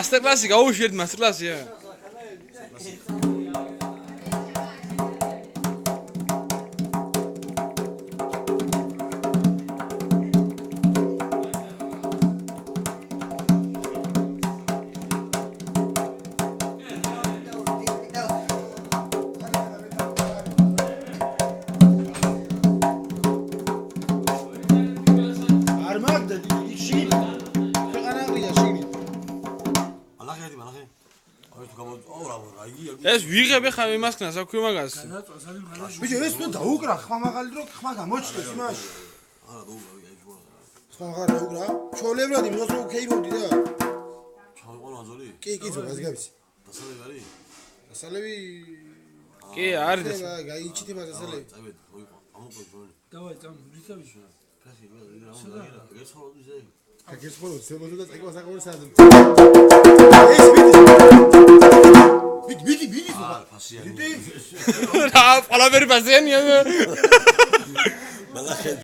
Master class გაუშვიეთ master class-ია. ეს ვიღებ ხა იმასკნას აქვე მაგას. ბიჭო ეს ნუ დაუკრა ხმა მაღალი რო ხმა გამოჩნდეს იმაში. არა დაუკრავი აი შუა. ხმა მაღალი დაუკრა. ჩოლებრად იმას რო ქეიმოვდი და. ჩავიყო აზორი? კი ზოგადად გაგაბის. დასალევი არის? დასალევი კი არის და გაიჩიტი მას დასალევი. წავედ მოიყო. ამოყო ჯონი. დავაი წამ რიცავი შე. ფასი რა გესხოლოდი ზე. გესხოლო ზემოზე და წაიკვა საკმაოდ საერთოდ. ეს ბიდი ფასი რა, ყველაფერი ფასიანია. მაგა